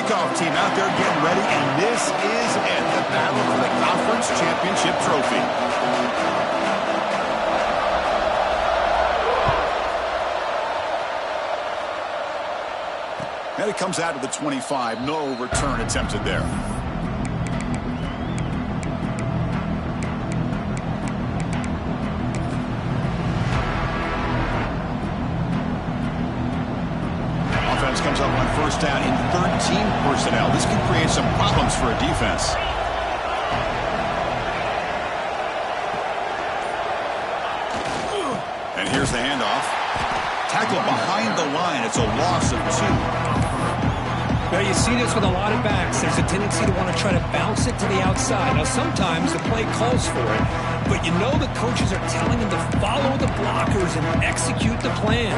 kickoff team out there getting ready, and this is it, the battle for the conference championship trophy. And it comes out to the 25. No return attempted there. Offense comes up on first down in 13 personnel. This could create some problems for a defense. And here's the handoff. Tackle behind the line. It's a loss of 2. Well, you see this with a lot of backs. There's a tendency to want to try to bounce it to the outside. Now, sometimes the play calls for it, but you know the coaches are telling them to follow the blockers and execute the plan.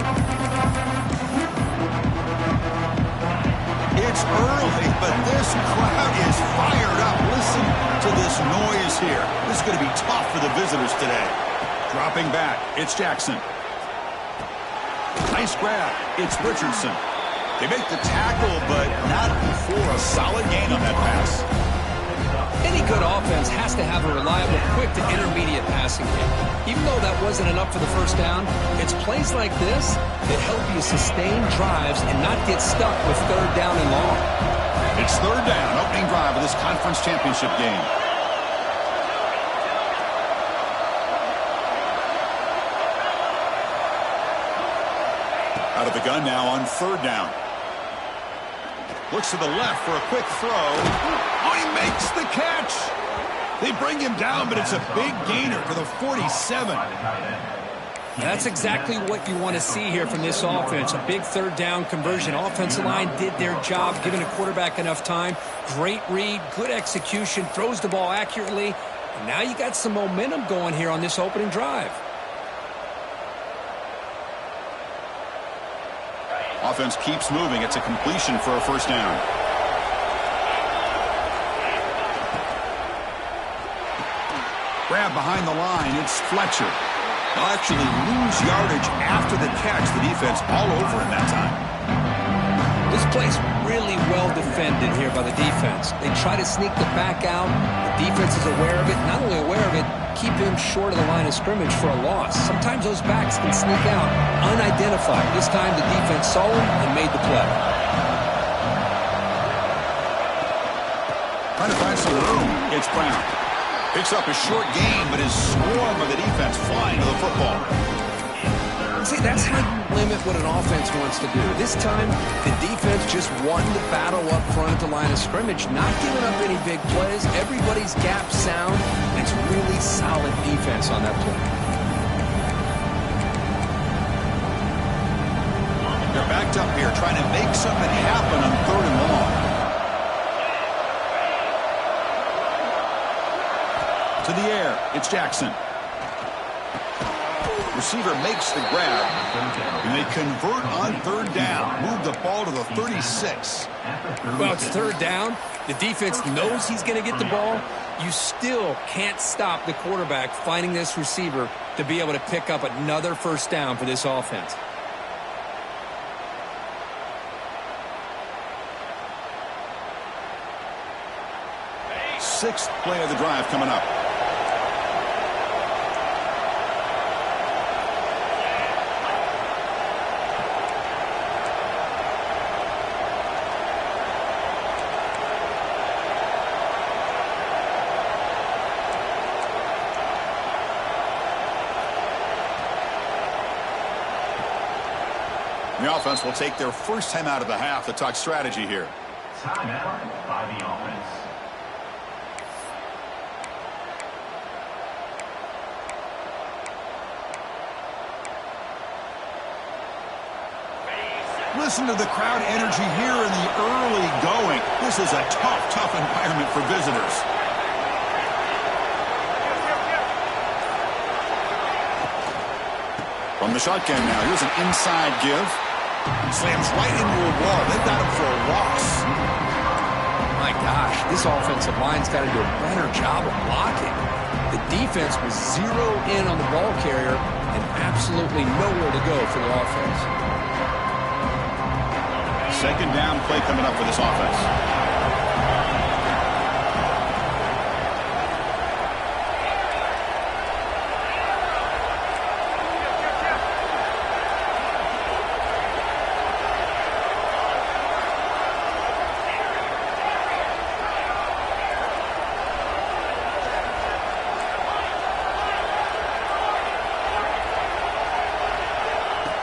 It's early, but this crowd is fired up. Listen to this noise here. This is going to be tough for the visitors today. Dropping back, it's Jackson. Nice grab. It's Richardson. They make the tackle, but not before a solid gain on that pass. Any good offense has to have a reliable, quick to intermediate passing game. Even though that wasn't enough for the first down, it's plays like this that help you sustain drives and not get stuck with third down and long. It's third down, opening drive of this conference championship game. Out of the gun now on third down. Looks to the left for a quick throw. Oh, he makes the catch. They bring him down, but it's a big gainer to the 47. That's exactly what you want to see here from this offense. A big third down conversion. Offensive line did their job, giving a quarterback enough time. Great read, good execution, throws the ball accurately. And now you got some momentum going here on this opening drive. Offense keeps moving. It's a completion for a first down. Grab behind the line. It's Fletcher. They'll actually lose yardage after the catch. The defense all over in that time. This play's really well defended here by the defense. They try to sneak the back out. The defense is aware of it. Not only aware of it, keep him short of the line of scrimmage for a loss. Sometimes those backs can sneak out unidentified. This time the defense saw him and made the play. Trying to find some room. It's Brown. Picks up a short gain, but is swarmed by the defense flying to the football. See, that's how you limit what an offense wants to do. This time, the defense just won the battle up front at the line of scrimmage, not giving up any big plays. Everybody's gap sound. It's really solid defense on that play. They're backed up here, trying to make something happen on third and long. To the air, it's Jackson. Receiver makes the grab, and they convert on third down. Move the ball to the 36. Well, it's third down. The defense knows he's going to get the ball. You still can't stop the quarterback finding this receiver to be able to pick up another first down for this offense. Sixth play of the drive coming up. The offense will take their first time out of the half to talk strategy here. Timeout by the offense. Listen to the crowd energy here in the early going. This is a tough environment for visitors. From the shotgun now, here's an inside give. Slams right into a wall. They've got him for a loss. My gosh, this offensive line's got to do a better job of blocking. The defense was zeroed in on the ball carrier and absolutely nowhere to go for the offense. Second down play coming up for this offense.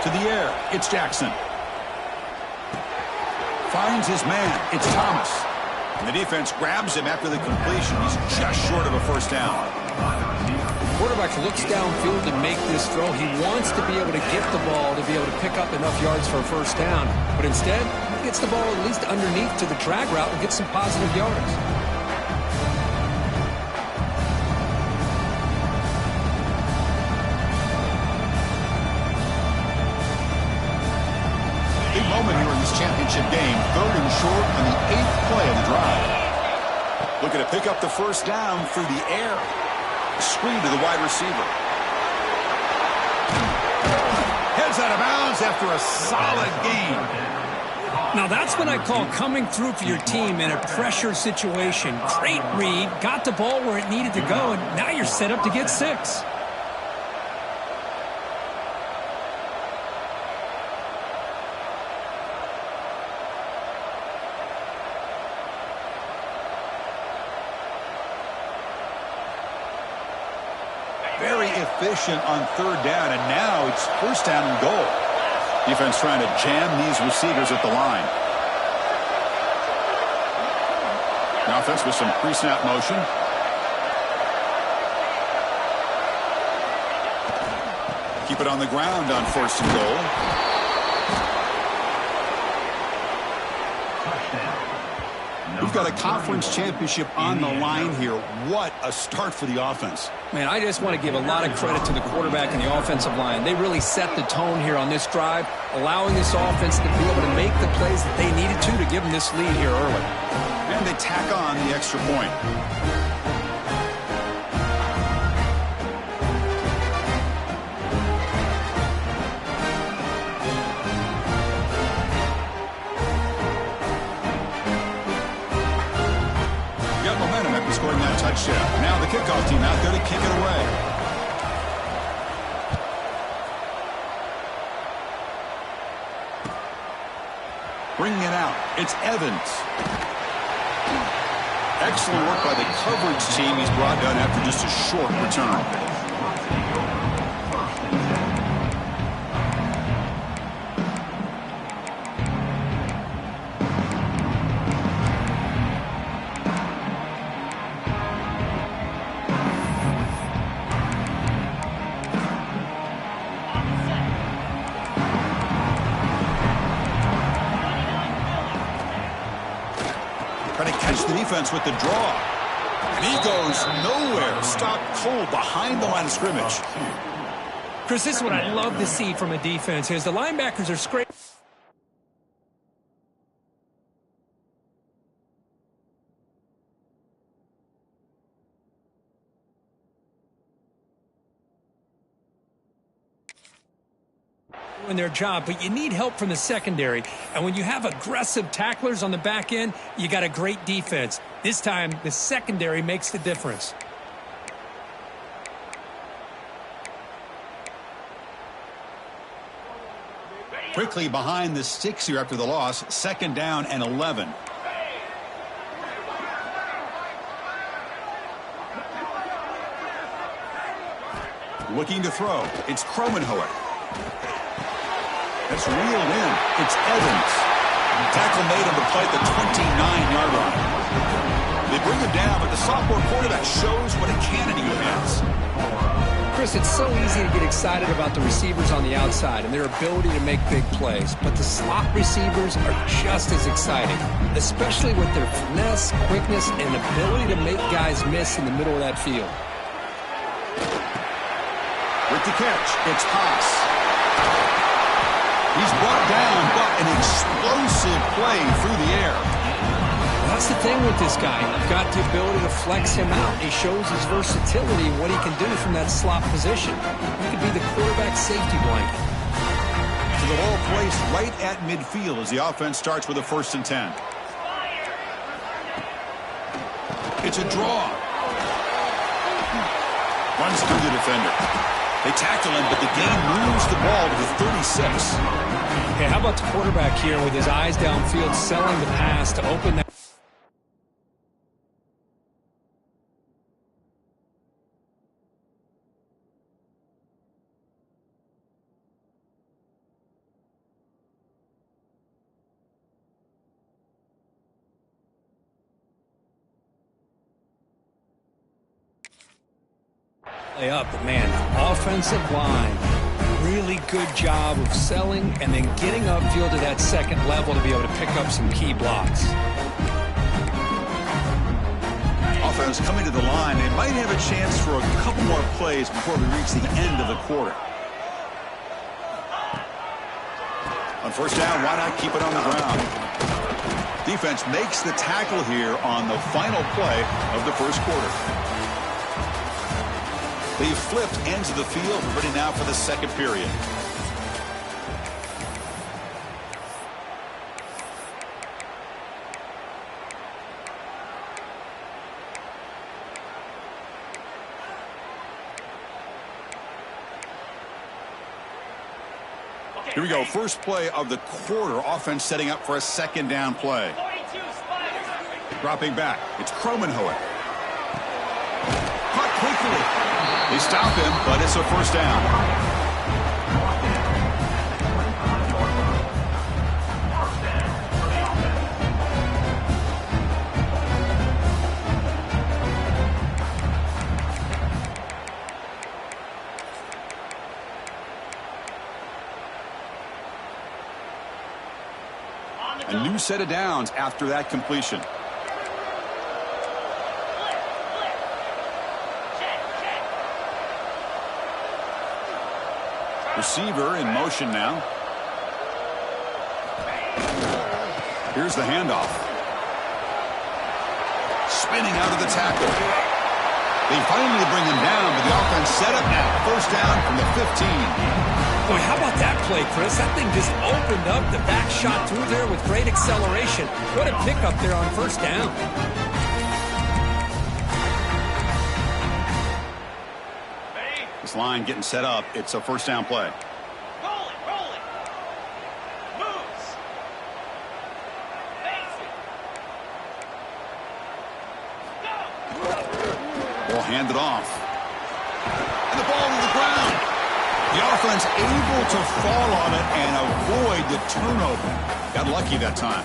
To the air, it's Jackson. Finds his man, it's Thomas. And the defense grabs him after the completion. He's just short of a first down. The quarterback looks downfield to make this throw. He wants to be able to get the ball to be able to pick up enough yards for a first down. But instead, he gets the ball at least underneath to the drag route and gets some positive yards. Big moment here in this championship game. 3rd and short on the 8th play of the drive. Looking to pick up the first down through the air. Screen to the wide receiver. Heads out of bounds after a solid gain. Now that's what I call coming through for your team in a pressure situation. Great read, got the ball where it needed to go, and now you're set up to get 6. Very efficient on 3rd down, and now it's first down and goal. Defense trying to jam these receivers at the line. Now offense with some pre-snap motion. Keep it on the ground on 1st and goal. We've got a conference championship on the line here. What a start for the offense. Man, I just want to give a lot of credit to the quarterback and the offensive line. They really set the tone here on this drive, allowing this offense to be able to make the plays that they needed to give them this lead here early. And they tack on the extra point. Scoring that touchdown. Now the kickoff team out there to kick it away. Bringing it out, it's Evans. Excellent work by the coverage team. He's brought down after just a short return. Trying to catch the defense with the draw. And he goes nowhere. Stopped cold behind the line of scrimmage. Chris, this is what I love to see from a defense is the linebackers are scraping in their job, but you need help from the secondary. And when you have aggressive tacklers on the back end, you got a great defense. This time, the secondary makes the difference. Quickly behind the sticks here after the loss. 2nd down and 11. Looking to throw. It's Kromenhoek. That's reeled in. It's Evans. Tackle made on the play at the 29-yard line. They bring him down, but the sophomore quarterback shows what a cannon he has. Chris, it's so easy to get excited about the receivers on the outside and their ability to make big plays, but the slot receivers are just as exciting, especially with their finesse, quickness, and ability to make guys miss in the middle of that field. With the catch, it's Haas. He's brought down, but an explosive play through the air. That's the thing with this guy. You've got the ability to flex him out. He shows his versatility and what he can do from that slot position. He could be the quarterback safety blanket. So the ball placed right at midfield as the offense starts with a 1st and 10. It's a draw. Runs through the defender. They tackle him, but the game moves the ball to the 36. Hey, how about the quarterback here with his eyes downfield, selling the pass to open that. Up, but man, offensive line, really good job of selling and then getting upfield to that second level to be able to pick up some key blocks. Offense coming to the line. They might have a chance for a couple more plays before we reach the end of the quarter. On 1st down, why not keep it on the ground? Defense makes the tackle here on the final play of the 1st quarter. They've flipped ends of the field. We're ready now for the 2nd period. Here we go. First play of the quarter. Offense setting up for a 2nd down play. Dropping back. It's Kromenhoek. Caught quickly. They stop him, but it's a 1st down. A new set of downs after that completion. Receiver in motion now. Here's the handoff. Spinning out of the tackle. They finally bring him down, but the offense set up now. 1st down from the 15. Boy, how about that play, Chris? That thing just opened up. The back shot through there with great acceleration. What a pickup there on 1st down. This line getting set up. It's a 1st down play. Roll it. Moves. Face it. Go. Ball handed off. And the ball to the ground. The offense able to fall on it and avoid the turnover. Got lucky that time.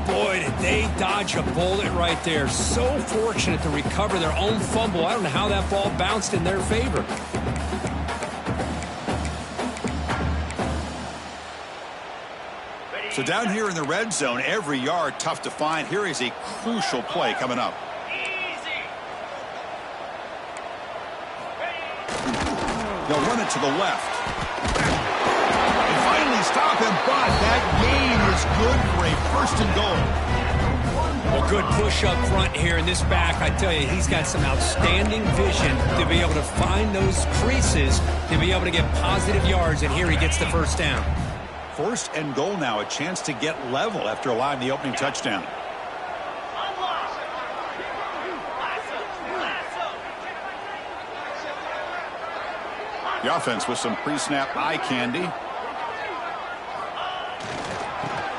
Boy, did they dodge a bullet right there. So fortunate to recover their own fumble. I don't know how that ball bounced in their favor. So down here in the red zone, every yard tough to find. Here is a crucial play coming up. They'll run it to the left. They finally stop him, but that gain is good for a 1st and goal. Well, good push up front here in this back. I tell you, he's got some outstanding vision to be able to find those creases, to be able to get positive yards, and here he gets the 1st down. 1st and goal now, a chance to get level after allowing the opening touchdown. The offense with some pre-snap eye candy.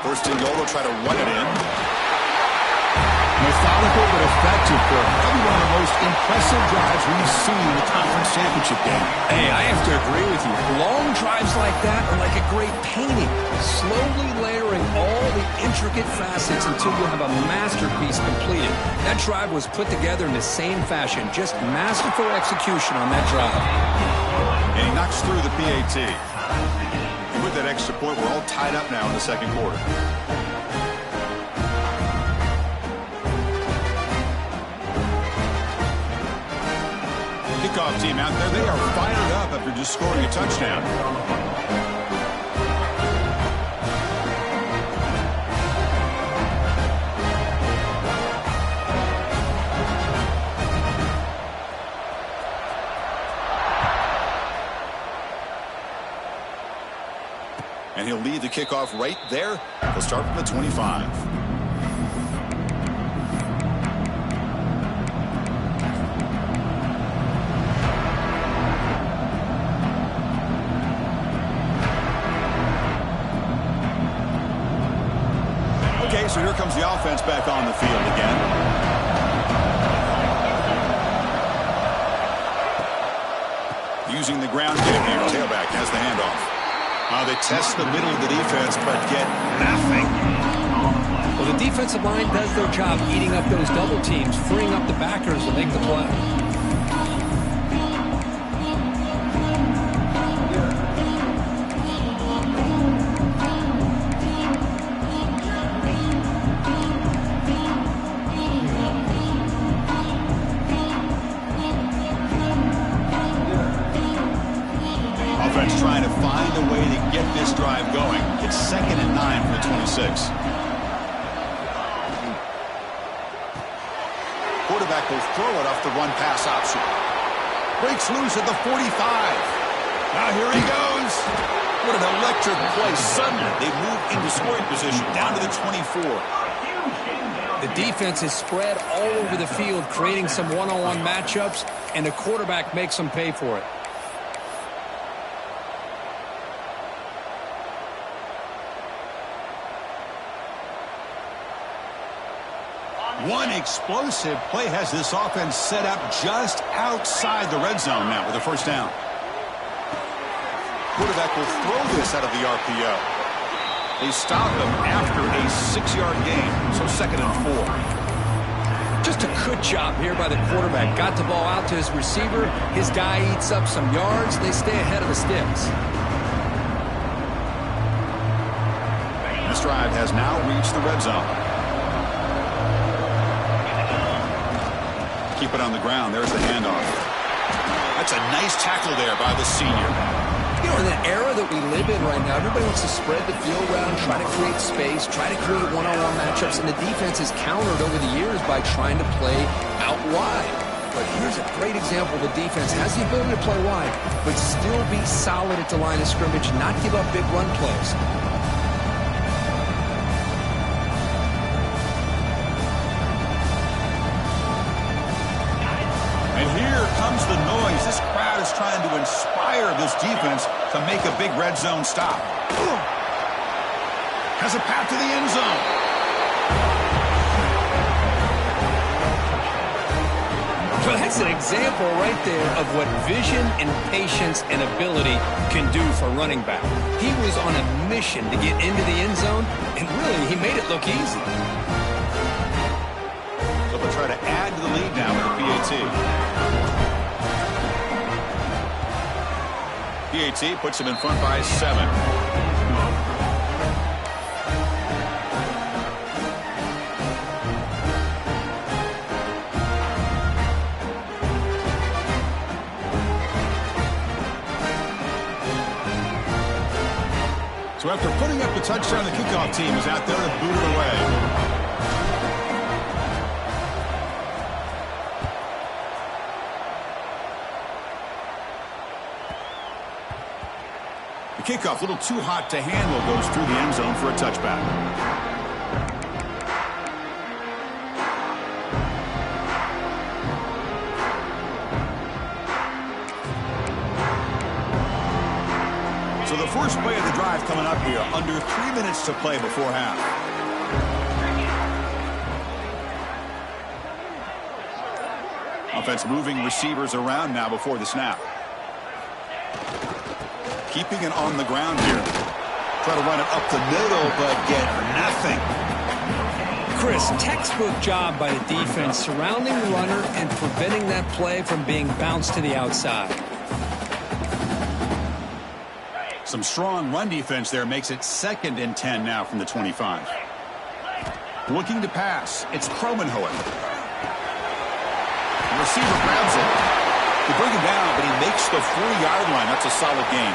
1st and goal, they'll try to run it in. Methodical but effective for probably one of the most impressive drives we've seen in the conference championship game. Hey, I have to agree with you. Long drives like that are like a great painting. Slowly layering all the intricate facets until you have a masterpiece completed. That drive was put together in the same fashion. Just masterful execution on that drive. And he knocks through the PAT. And with that extra point, we're all tied up now in the 2nd quarter. Kickoff team out there. They are fired up after just scoring a touchdown. And he'll lead the kickoff right there. He'll start from the 25. Okay, so here comes the offense back on the field again. Using the ground game here. Tailback has the handoff. They test the middle of the defense, but get nothing. Well, the defensive line does their job eating up those double teams, freeing up the backers to make the play. Trying to find a way to get this drive going. It's 2nd and 9 for the 26. Quarterback will throw it off the run-pass option. Breaks loose at the 45. Now here he goes. What an electric play. Suddenly they move into scoring position down to the 24. The defense is spread all over the field, creating some one-on-one matchups, and the quarterback makes them pay for it. One explosive play has this offense set up just outside the red zone now with a first down. Quarterback will throw this out of the RPO. They stop him after a 6-yard gain, so 2nd and 4. Just a good job here by the quarterback. Got the ball out to his receiver. His guy eats up some yards. They stay ahead of the sticks. This drive has now reached the red zone. Keep it on the ground. There's the handoff. That's a nice tackle there by the senior. You know, in the era that we live in right now, everybody wants to spread the field around, try to create space, try to create one-on-one matchups, and the defense has countered over the years by trying to play out wide. But here's a great example. The defense has the ability to play wide, but still be solid at the line of scrimmage, not give up big run plays. Comes the noise. This crowd is trying to inspire this defense to make a big red zone stop. Has a path to the end zone. Well, that's an example right there of what vision and patience and ability can do for running back. He was on a mission to get into the end zone, and really, he made it look easy. So they'll try to add to the lead now with a PAT. PAT puts him in front by 7. So after putting up the touchdown, the kickoff team is out there to boot it away. Kickoff, a little too hot to handle, goes through the end zone for a touchback. So the first play of the drive coming up here, under 3 minutes to play before half. Offense moving receivers around now before the snap. Keeping it on the ground here. Try to run it up the middle, but get nothing. Chris, textbook job by the defense surrounding the runner and preventing that play from being bounced to the outside. Some strong run defense there makes it 2nd and 10 now from the 25. Looking to pass. It's Kromenhoek. The receiver grabs it. They bring him down, but he makes the 4-yard line. That's a solid gain.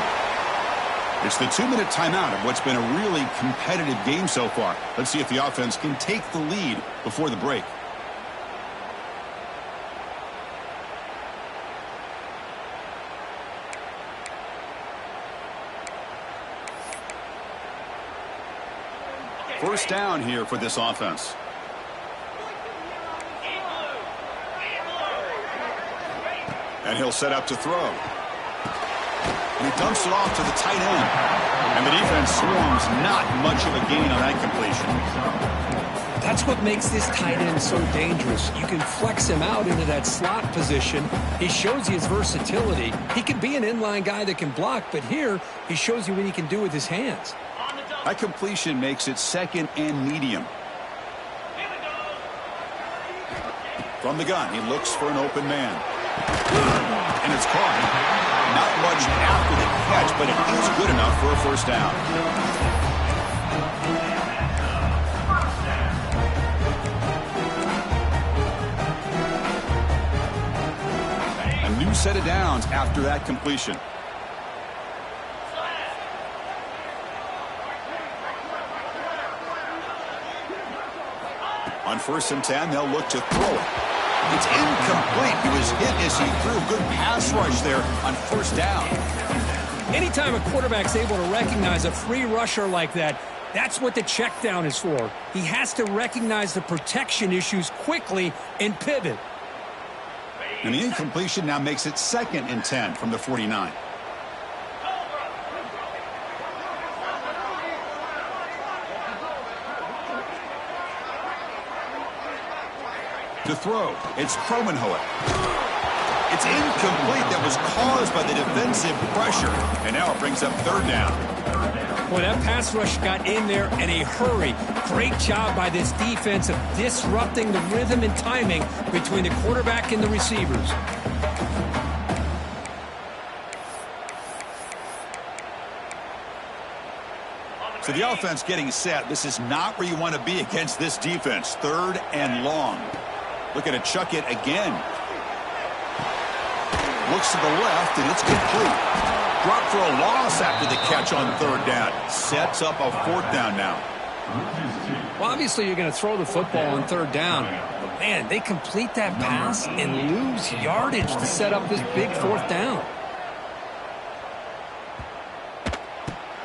It's the 2-minute timeout of what's been a really competitive game so far. Let's see if the offense can take the lead before the break. First down here for this offense. And he'll set up to throw. And he dumps it off to the tight end. And the defense swarms, not much of a gain on that completion. That's what makes this tight end so dangerous. You can flex him out into that slot position. He shows you his versatility. He can be an inline guy that can block, but here he shows you what he can do with his hands. That completion makes it second and medium. From the gun, he looks for an open man. And it's caught. Not much after the catch, but it is good enough for a first down. A new set of downs after that completion. On 1st and 10, they'll look to throw it. It's incomplete. He was hit as he threw. Good pass rush there on 1st down. Anytime a quarterback's able to recognize a free rusher like that, that's what the check down is for. He has to recognize the protection issues quickly and pivot. And the incompletion now makes it 2nd and 10 from the 49. To throw, it's Kromenhoek. It's incomplete. That was caused by the defensive pressure. And now it brings up 3rd down. Boy, that pass rush got in there in a hurry. Great job by this defense of disrupting the rhythm and timing between the quarterback and the receivers. So the offense getting set. This is not where you want to be against this defense. 3rd and long. Looking to chuck it again. Looks to the left, and it's complete. Dropped for a loss after the catch on 3rd down. Sets up a 4th down now. Well, obviously you're going to throw the football on 3rd down. But, man, they complete that pass and lose yardage to set up this big 4th down.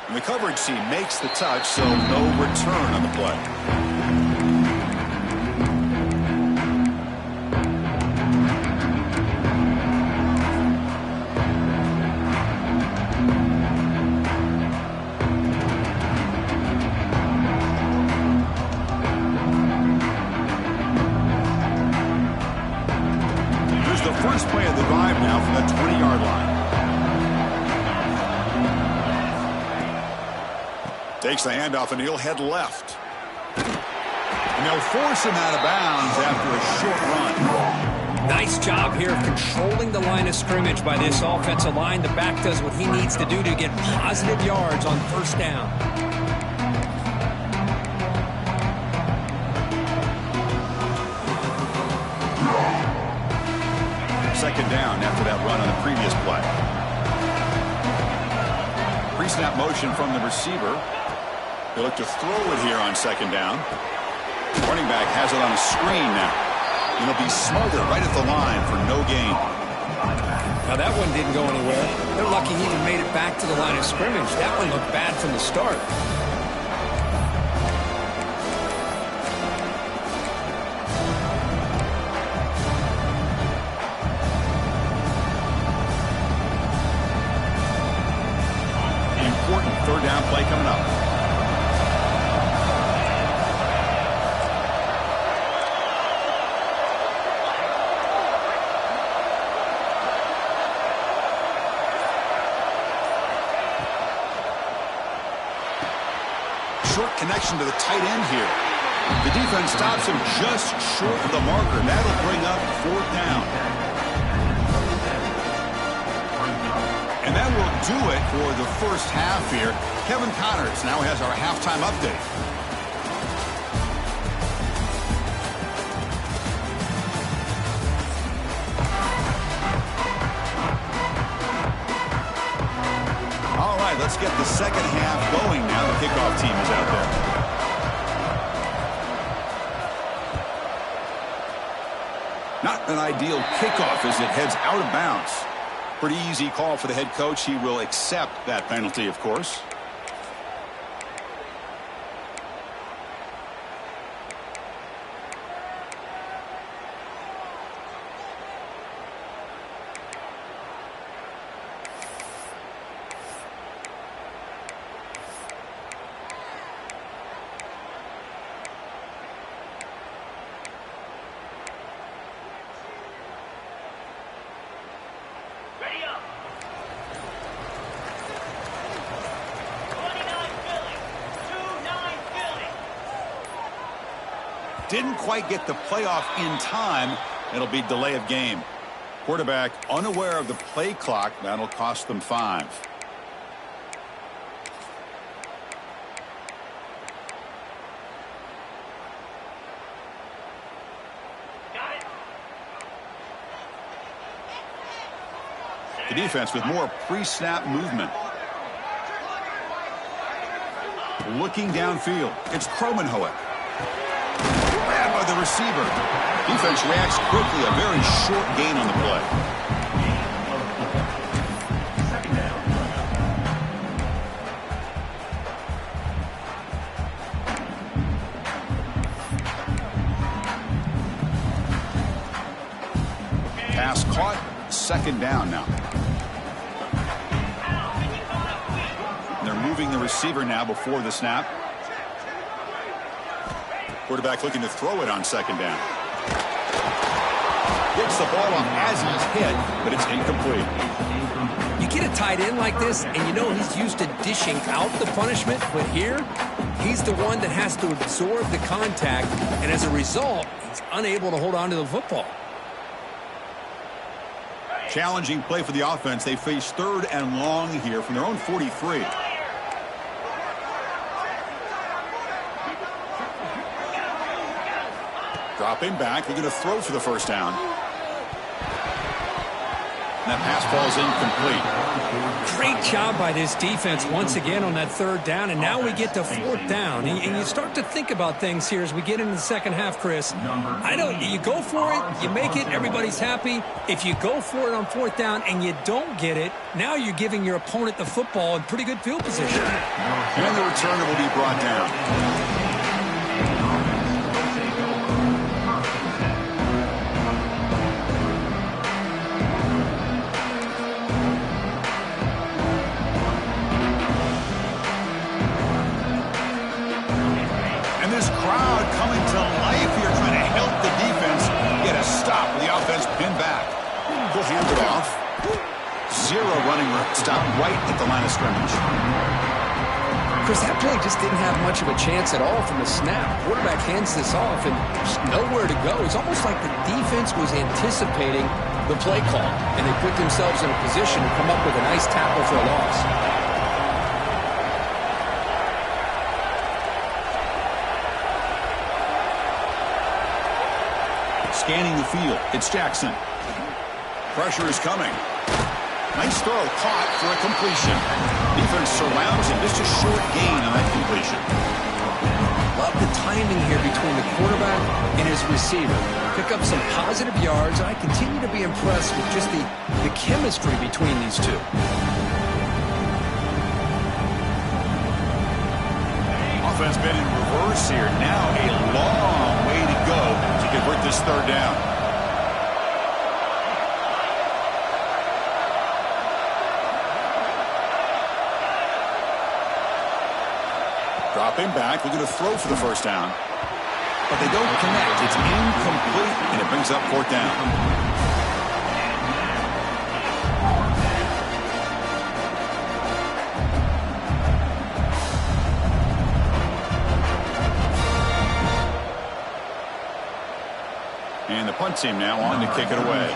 And the coverage team makes the touch, so no return on the play. First play of the drive now from the 20-yard line. Takes the handoff, and he'll head left. And they'll force him out of bounds after a short run. Nice job here of controlling the line of scrimmage by this offensive line. The back does what he needs to do to get positive yards on 1st down. 2nd down after that run on the previous play. Pre-snap motion from the receiver. They look to throw it here on 2nd down. Running back has it on a screen now. And he'll be smothered right at the line for no gain. Now that one didn't go anywhere. They're lucky he even made it back to the line of scrimmage. That one looked bad from the start. Important 3rd down play coming up. Short connection to the tight end here. The defense stops him just short of the marker. That'll bring up 4th down. And that will do it for the first half here. Kevin Connors now has our halftime update. All right, let's get the second half going now. The kickoff team is out there. Not an ideal kickoff as it heads out of bounds. Pretty easy call for the head coach. He will accept that penalty, of course. Didn't quite get the playoff in time. It'll be delay of game. Quarterback unaware of the play clock. That'll cost them 5. The defense with more pre-snap movement. Looking downfield. It's Kromenhoek. Grabbed by the receiver. Defense reacts quickly. A very short gain on the play. Pass caught. 2nd down now. They're moving the receiver now before the snap. Quarterback looking to throw it on 2nd down. Gets the ball off as he's hit, but it's incomplete. You get a tight end like this, and you know he's used to dishing out the punishment, but here, he's the one that has to absorb the contact, and as a result, he's unable to hold on to the football. Challenging play for the offense. They face 3rd and long here from their own 43. Dropping back. They're going to throw for the 1st down. And that pass falls incomplete. Great job by this defense once again on that 3rd down, and now we get to 4th down. And you start to think about things here as we get into the second half, Chris. I know you go for it, you make it, everybody's happy. If you go for it on 4th down and you don't get it, now you're giving your opponent the football in pretty good field position. And the returner will be brought down. Hand it off. 0 running room. Stop right at the line of scrimmage. Chris, that play just didn't have much of a chance at all from the snap. Quarterback hands this off and there's nowhere to go. It's almost like the defense was anticipating the play call, and they put themselves in a position to come up with a nice tackle for a loss. Scanning the field. It's Jackson. Pressure is coming. Nice throw, caught for a completion. Defense surrounds him. Just a short gain on that completion. Love the timing here between the quarterback and his receiver. Pick up some positive yards. I continue to be impressed with just the chemistry between these two. Offense been in reverse here. Now a long way to go to convert this 3rd down. Dropping back, looking to throw for the 1st down. But they don't connect. It's incomplete, and it brings up 4th down. And the punt team now on to kick it away.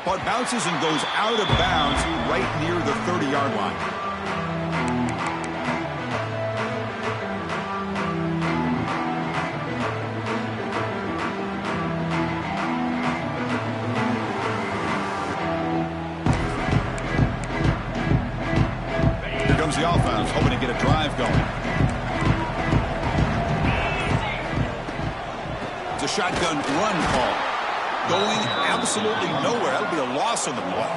Punt bounces and goes out of bounds right near the 30-yard line. Here comes the offense, hoping to get a drive going. It's a shotgun run call. Going absolutely nowhere. That'll be a loss on the play.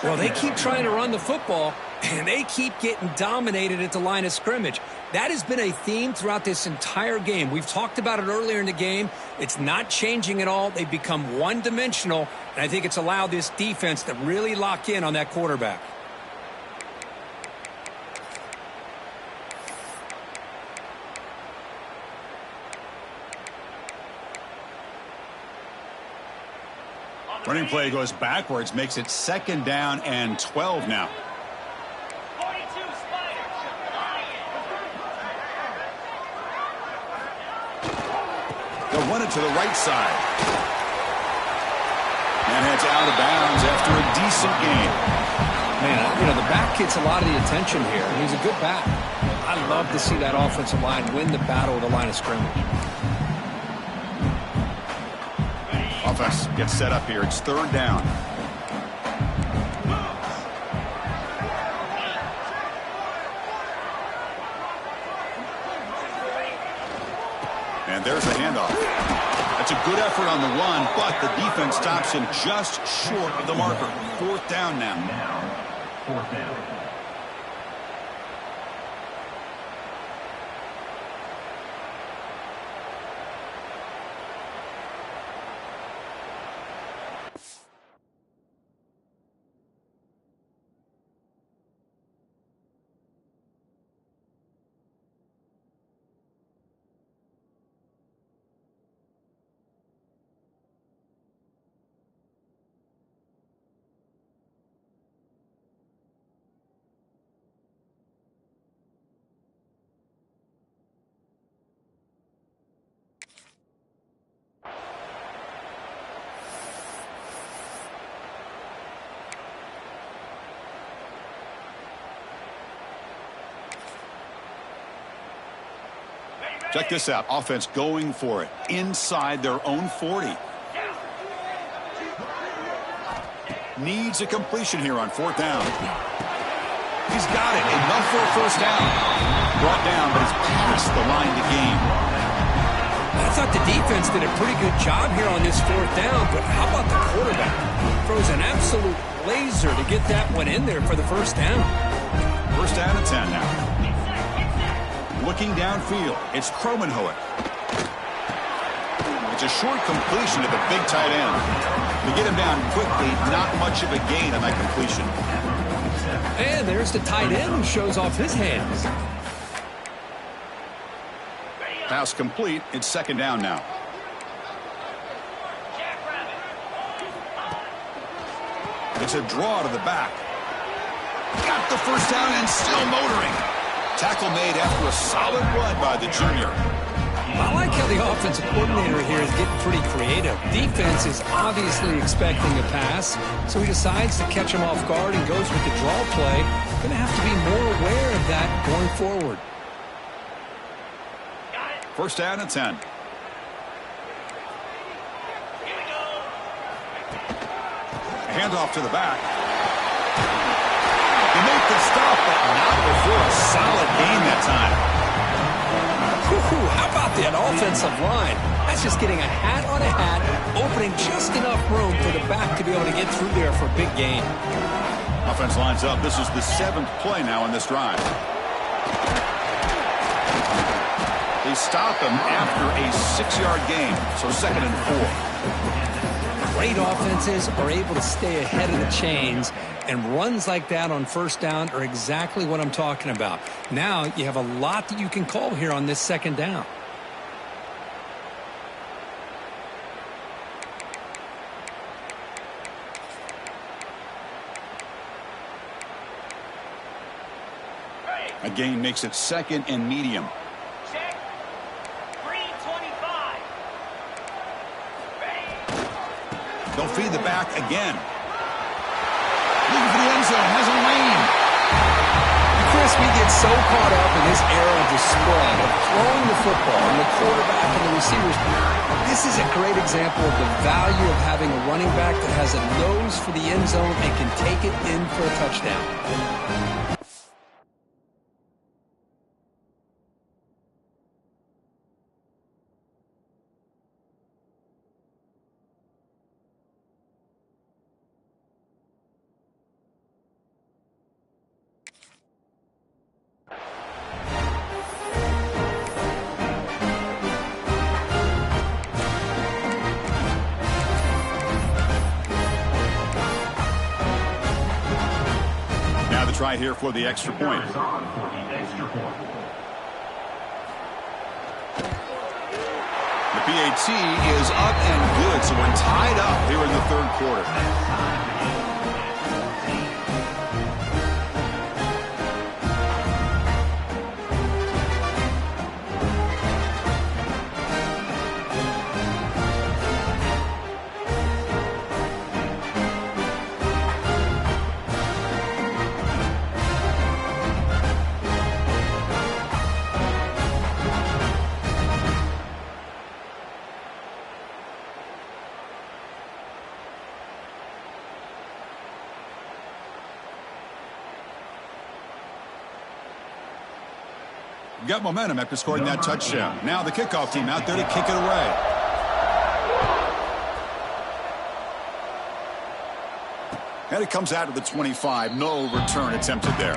Well, they keep trying to run the football, and they keep getting dominated at the line of scrimmage. That has been a theme throughout this entire game. We've talked about it earlier in the game. It's not changing at all. They've become one-dimensional, and I think it's allowed this defense to really lock in on that quarterback. On Running play goes backwards, makes it 2nd down and 12 now. 42 Spiders. They'll run it to the right side. And heads out of bounds after a decent game. Man, you know, the back gets a lot of the attention here. He's a good back. I love to see that offensive line win the battle of the line of scrimmage. Offense gets set up here. It's 3rd down. And there's the handoff. That's a good effort on the run, but the defense stops him just short of the marker. 4th down now. Now, 4th down. Check this out. Offense going for it inside their own 40. Needs a completion here on 4th down. He's got it. Enough for a 1st down. Brought down, but it's past the line to gain. I thought the defense did a pretty good job here on this 4th down, but how about the quarterback? Throws an absolute laser to get that one in there for the 1st down. 1st down and 10 now. Looking downfield, it's Kromenhoek. It's a short completion to the big tight end. To get him down quickly, not much of a gain on that completion. And there's the tight end who shows off his hands. Pass complete. It's 2nd down now. It's a draw to the back. Got the 1st down and still motoring. Tackle made after a solid run by the junior. I like how the offensive coordinator here is getting pretty creative. Defense is obviously expecting a pass, so he decides to catch him off guard and goes with the draw play. Going to have to be more aware of that going forward. 1st down and 10. Handoff to the back. He made the stop, but not before a solid gain that time. How about that offensive line? That's just getting a hat on a hat, opening just enough room for the back to be able to get through there for a big gain. Offense lines up. This is the 7th play now in this drive. They stop him after a 6-yard gain, so 2nd and 4. Great offenses are able to stay ahead of the chains, and runs like that on 1st down are exactly what I'm talking about. Now you have a lot that you can call here on this 2nd down. A gain makes it 2nd and medium. Check. Green 25. They'll feed the back again. Looking for the end zone. Has a lane. Chris, we get so caught up in this era of the spread, of throwing the football, and the quarterback and the receivers. This is a great example of the value of having a running back that has a nose for the end zone and can take it in for a touchdown. Try here for the extra point. The PAT is up and good, so we're tied up here in the third quarter. Got momentum after scoring that touchdown. Now the kickoff team out there to kick it away. And it comes out of the 25. No return attempted there.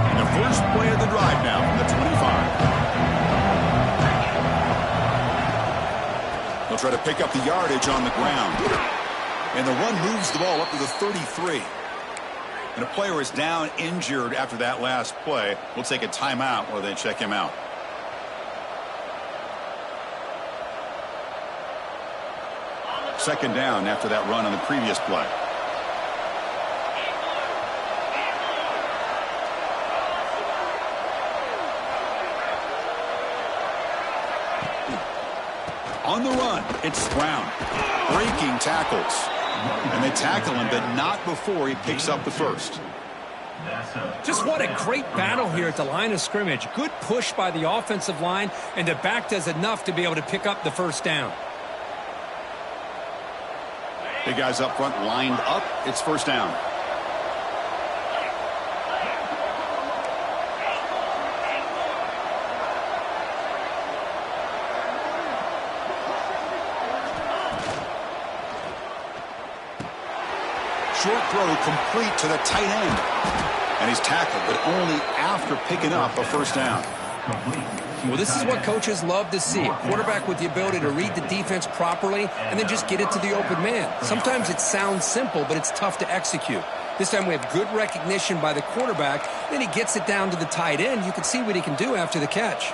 And the first play of the drive now from the 25. They'll try to pick up the yardage on the ground. And the run moves the ball up to the 33. And a player is down injured after that last play. We'll take a timeout while they check him out. Second down after that run on the previous play. On the run, it's Brown. Breaking tackles. And they tackle him, but not before he picks up the first. Just what a great battle here at the line of scrimmage. Good push by the offensive line, and the back does enough to be able to pick up the first down. Big guys up front lined up. It's first down. Short throw complete to the tight end. And he's tackled, but only after picking up a first down. Well, this is what coaches love to see. A quarterback with the ability to read the defense properly and then just get it to the open man. Sometimes it sounds simple, but it's tough to execute. This time we have good recognition by the quarterback. Then he gets it down to the tight end. You can see what he can do after the catch.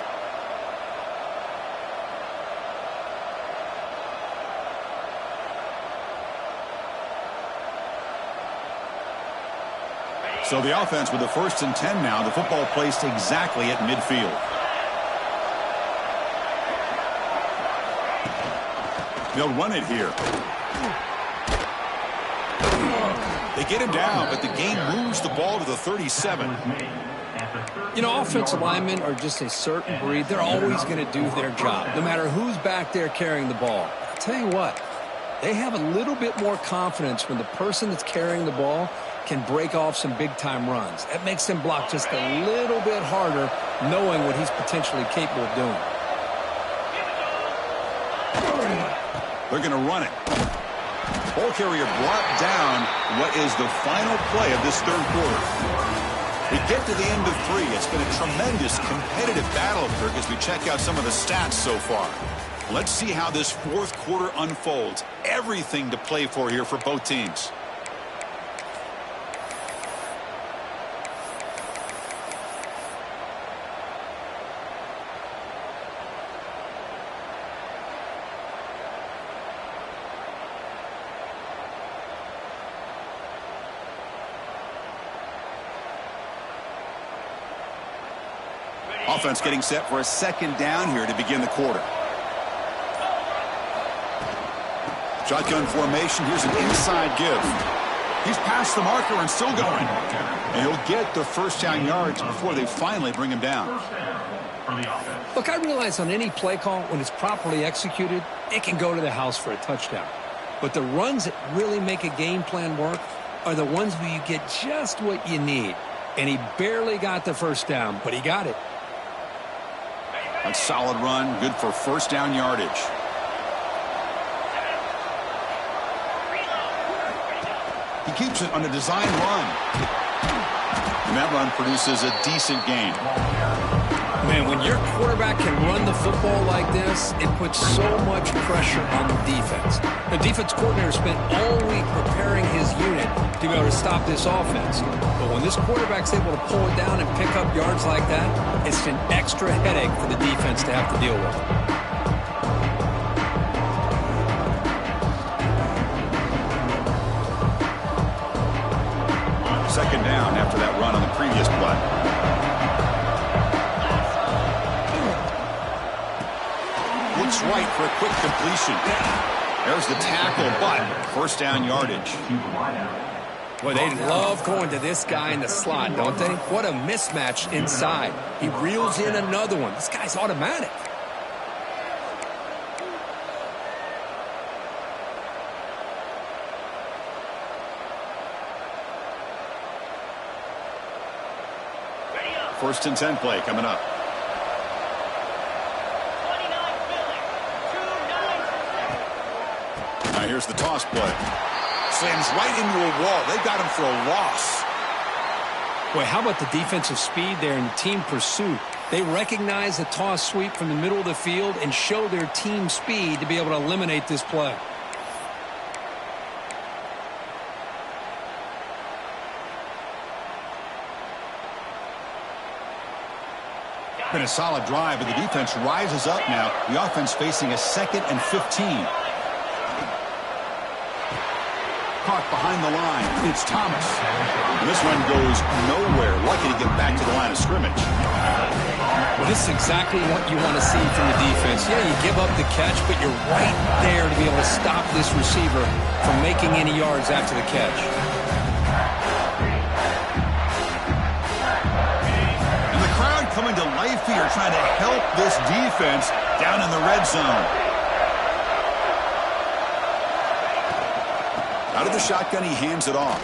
So the offense with the 1st and 10 now. The football placed exactly at midfield. They'll run it here. They get him down, but the game moves the ball to the 37. You know, offensive linemen are just a certain breed. They're always going to do their job, no matter who's back there carrying the ball. I'll tell you what, they have a little bit more confidence when the person that's carrying the ball can break off some big-time runs. That makes them block just a little bit harder, knowing what he's potentially capable of doing. They're going to run it. Ball carrier brought down. What is the final play of this third quarter? We get to the end of 3. It's been a tremendous competitive battle, Kirk, as we check out some of the stats so far. Let's see how this fourth quarter unfolds. Everything to play for here for both teams. Offense getting set for a second down here to begin the quarter. Shotgun formation. Here's an inside give. He's past the marker and still going. And he'll get the first down yards before they finally bring him down. Look, I realize on any play call, when it's properly executed, it can go to the house for a touchdown. But the runs that really make a game plan work are the ones where you get just what you need. And he barely got the first down, but he got it. A solid run, good for first down yardage. He keeps it on a design run. And that run produces a decent gain. Man, when your quarterback can run the football like this, it puts so much pressure on the defense. The defense coordinator spent all week preparing his unit to be able to stop this offense. But when this quarterback's able to pull it down and pick up yards like that, it's an extra headache for the defense to have to deal with. Second down after that run on the previous play. Looks right for a quick completion. There's the tackle, but first down yardage. Boy, they love going to this guy in the slot, don't they? What a mismatch inside. He reels in another one. This guy's automatic. First and 10 play coming up. 29 Philly. 2-9. Now here's the toss play. Slams right into a wall. They got him for a loss. Boy, how about the defensive speed there and the team pursuit? They recognize the toss sweep from the middle of the field and show their team speed to be able to eliminate this play. Been a solid drive, but the defense rises up now. The offense facing a 2nd and 15. Caught behind the line. It's Thomas. And this one goes nowhere. Lucky to get back to the line of scrimmage. Well, this is exactly what you want to see from the defense. Yeah, you give up the catch, but you're right there to be able to stop this receiver from making any yards after the catch. Coming to life here, trying to help this defense down in the red zone. Out of the shotgun, he hands it off.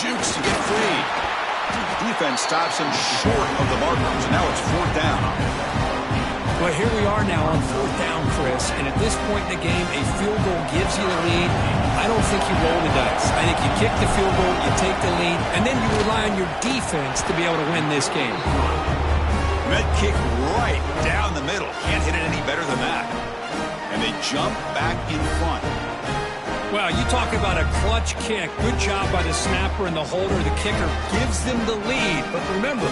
Jukes to get free. Defense stops him short of the markers. Now it's 4th down. Well, here we are now on 4th down, Chris, and at this point in the game, a field goal gives you the lead. I don't think you roll the dice. I think you kick the field goal, you take the lead, and then you rely on your defense to be able to win this game. Med kick right down the middle. Can't hit it any better than that. And they jump back in front. Well, you talk about a clutch kick. Good job by the snapper and the holder. The kicker gives them the lead. But remember,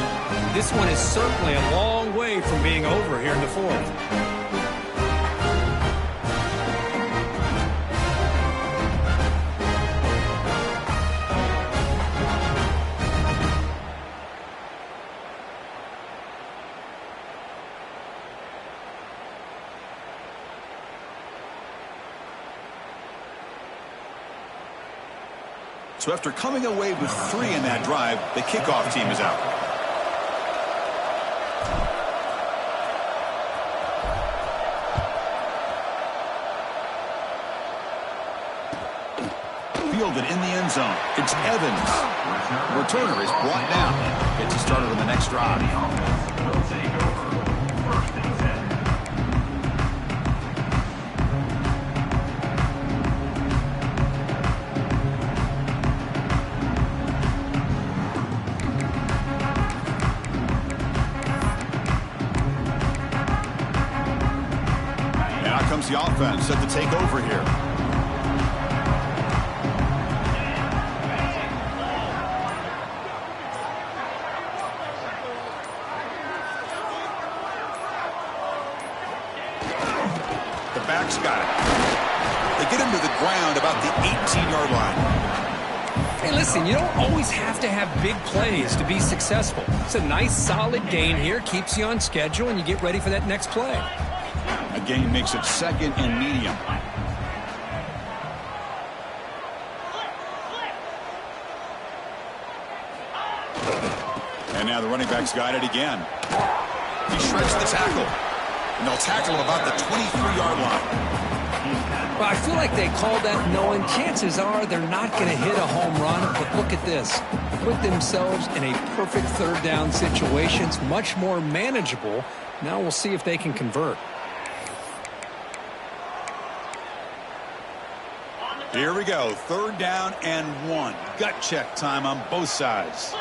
this one is certainly a long way from being over here in the 4th. So after coming away with 3 in that drive, the kickoff team is out. Fielded in the end zone. It's Evans. The returner is brought down. Gets you started on the next drive. The offense set to take over here. The back's got it. They get him to the ground about the 18-yard line. Hey, listen, you don't always have to have big plays to be successful. It's a nice, solid gain here, keeps you on schedule, and you get ready for that next play. A gain makes it 2nd and medium. And now the running back's got it again. He shreds the tackle. And they'll tackle him about the 23-yard line. Well, I feel like they called that knowing chances are they're not going to hit a home run. But look at this. Put themselves in a perfect 3rd down situation. It's much more manageable. Now we'll see if they can convert. Here we go. 3rd down and 1. Gut check time on both sides.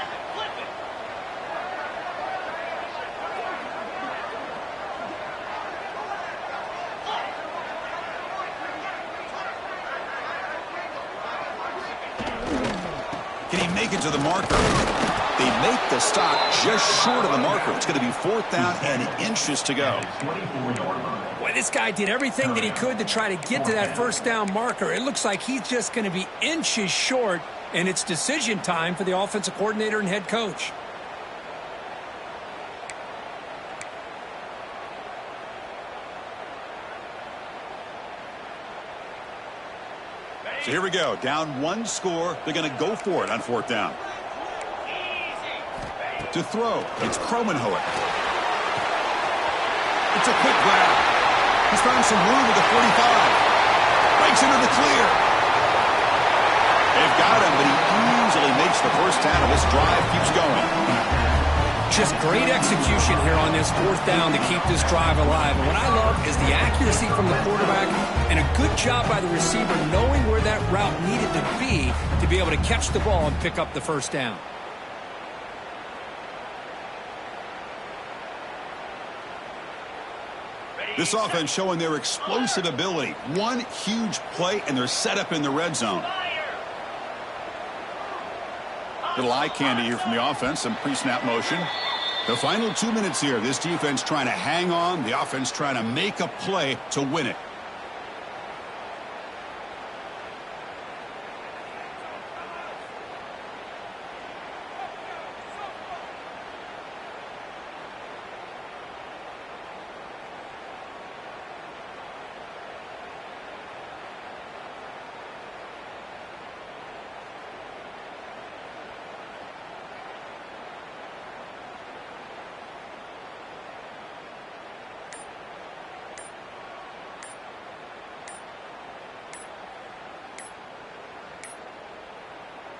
make it to the marker. They make the stop just short of the marker. It's going to be 4th down and inches to go. Boy, this guy did everything that he could to try to get to that 1st down marker. It looks like he's just going to be inches short, and it's decision time for the offensive coordinator and head coach. So here we go. Down 1 score. They're going to go for it on 4th down. To throw, it's Kromenhoek. It's a quick grab. He's found some room with the 45. Breaks into the clear. They've got him, but he easily makes the 1st down, and this drive keeps going. Just great execution here on this 4th down to keep this drive alive. And what I love is the accuracy from the quarterback and a good job by the receiver knowing where that route needed to be able to catch the ball and pick up the 1st down. This offense showing their explosive ability. One huge play, and they're set up in the red zone. Little eye candy here from the offense, some pre-snap motion. The final 2 minutes here. This defense trying to hang on. The offense trying to make a play to win it.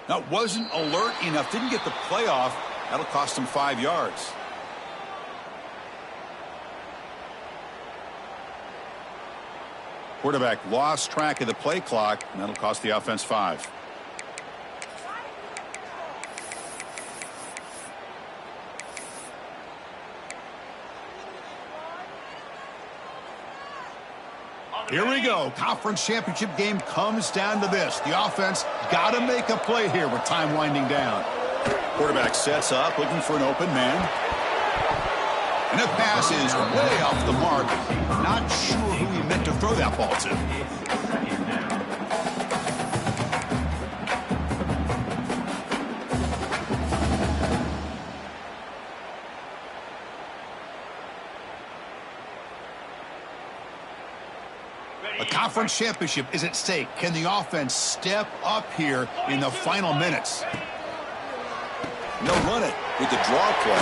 Now, wasn't alert enough. Didn't get the play off. That'll cost him 5 yards. Quarterback lost track of the play clock, and that'll cost the offense 5. Here we go. Conference championship game comes down to this. The offense got to make a play here with time winding down. Quarterback sets up, looking for an open man. And the pass is way off the mark. Not sure who he meant to throw that ball to. A conference championship is at stake. Can the offense step up here in the final minutes? They'll run it with the draw play.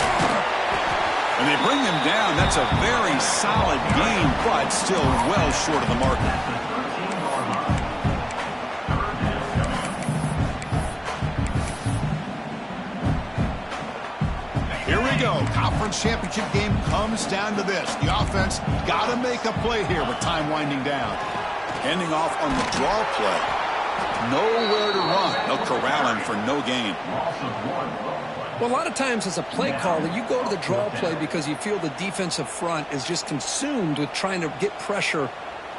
And they bring him down. That's a very solid game, but still well short of the marker. Here we go. Conference championship game comes down to this. The offense got to make a play here with time winding down. Ending off on the draw play. Nowhere to run. They'll corral him for no gain. Well, a lot of times as a play caller, you go to the draw play because you feel the defensive front is just consumed with trying to get pressure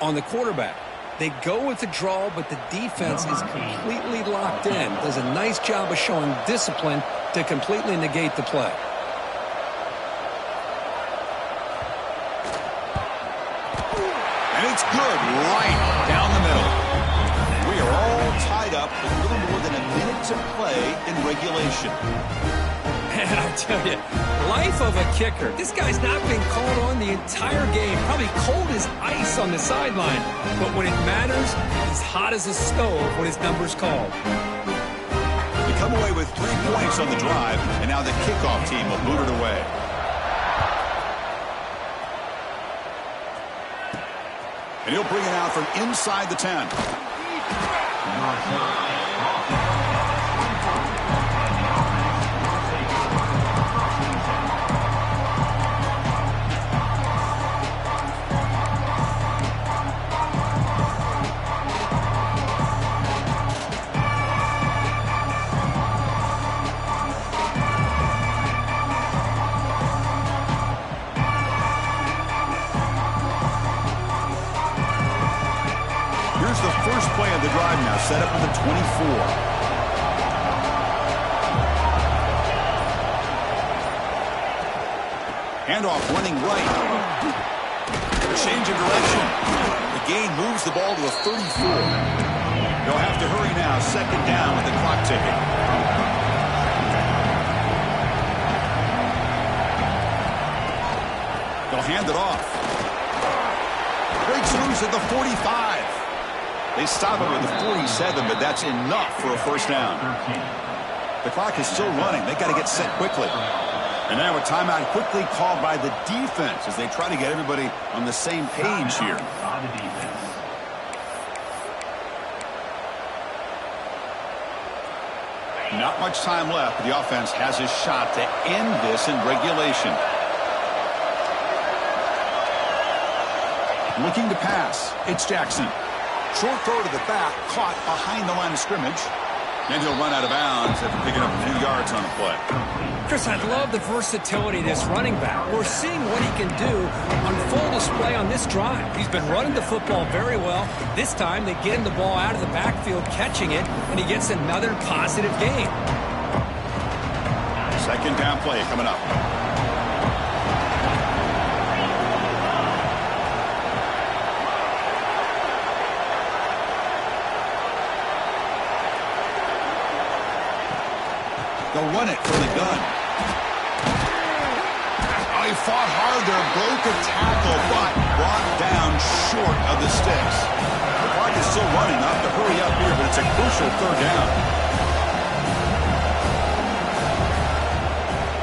on the quarterback. They go with the draw, but the defense is completely locked in. Does a nice job of showing discipline to completely negate the play. And it's good right down the middle. We are all tied up with a little more than a minute to play in regulation. Man, I tell you, life of a kicker. This guy's not been called on the entire game. Probably cold as ice on the sideline. But when it matters, he's hot as a stove when his number's called. They come away with 3 points on the drive, and now the kickoff team will boot it away. And he'll bring it out from inside the 10. Here's the first play of the drive now, set up at the 24. Handoff running right. Change of direction. The gain moves the ball to a 34. They'll have to hurry now. Second down with the clock ticking. They'll hand it off. Breaks loose at the 45. They stop it with the 47, but that's enough for a first down. The clock is still running. They got to get set quickly. And now a timeout quickly called by the defense as they try to get everybody on the same page here. Not much time left, but the offense has a shot to end this in regulation. Looking to pass. It's Jackson. Short throw to the back, caught behind the line of scrimmage. And he'll run out of bounds after picking up a few yards on the play. Chris, I love the versatility of this running back. We're seeing what he can do on full display on this drive. He's been running the football very well. This time they get him the ball out of the backfield, catching it, and he gets another positive gain. Second down play coming up. They'll run it from the gun. Oh, he fought hard there, broke a tackle, but brought down short of the sticks. The clock is still running. Not to hurry up here, but it's a crucial third down.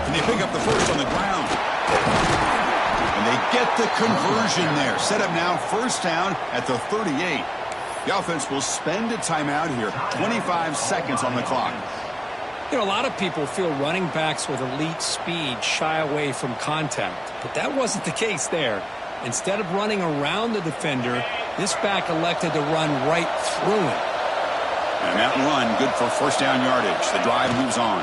And they pick up the first on the ground. And they get the conversion there. Set up now, first down at the 38. The offense will spend a timeout here. 25 seconds on the clock. You know, a lot of people feel running backs with elite speed shy away from contact, but that wasn't the case there. Instead of running around the defender, this back elected to run right through him. And that run, good for first down yardage. The drive moves on.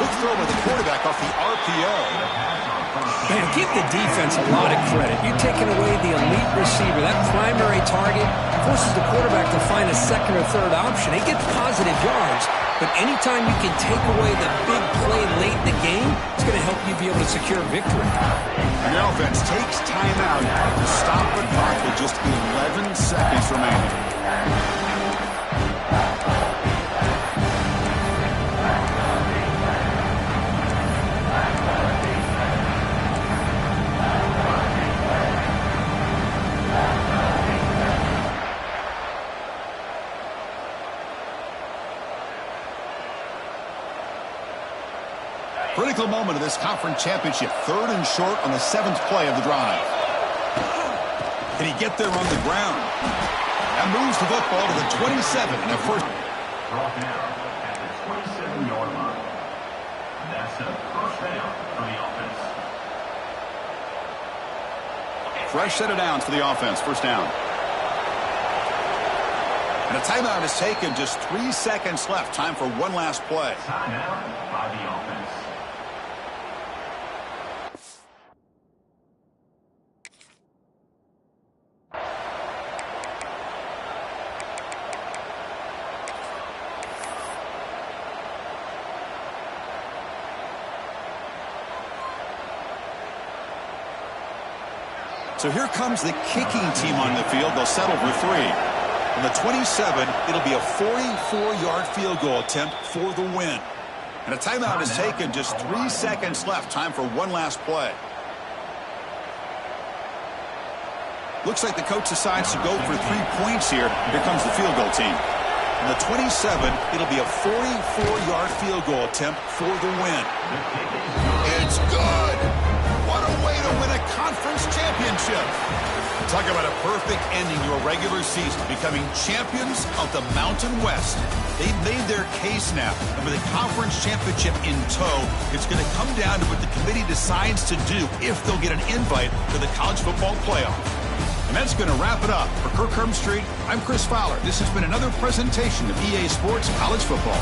Good throw by the quarterback off the RPO. Man, give the defense a lot of credit. You're taking away the elite receiver. That primary target forces the quarterback to find a second or third option. He gets positive yards, but anytime you can take away the big play late in the game, it's going to help you be able to secure victory. And the offense takes time out to stop the clock with just 11 seconds remaining. Critical moment of this conference championship. Third and short on the 7th play of the drive. Can he get there on the ground? That moves the football to the 27 in the first. Brought down at the 27-yard line. That's a first down for the offense. Fresh set of downs for the offense. First down. And a timeout is taken. Just 3 seconds left. Time for one last play. Timeout by the offense. So here comes the kicking team on the field. They'll settle for 3. On the 27, it'll be a 44-yard field goal attempt for the win. And a timeout is taken. Just 3 seconds left. Time for one last play. Looks like the coach decides to go for 3 points here. Here comes the field goal team. On the 27, it'll be a 44-yard field goal attempt for the win. It's good. What a way to win a conference championship. Talk about a perfect ending to a regular season, becoming champions of the Mountain West. They've made their case now, and with a conference championship in tow, it's going to come down to what the committee decides to do if they'll get an invite to the college football playoff. And that's going to wrap it up. For Kirk Street, I'm Chris Fowler. This has been another presentation of EA Sports College Football.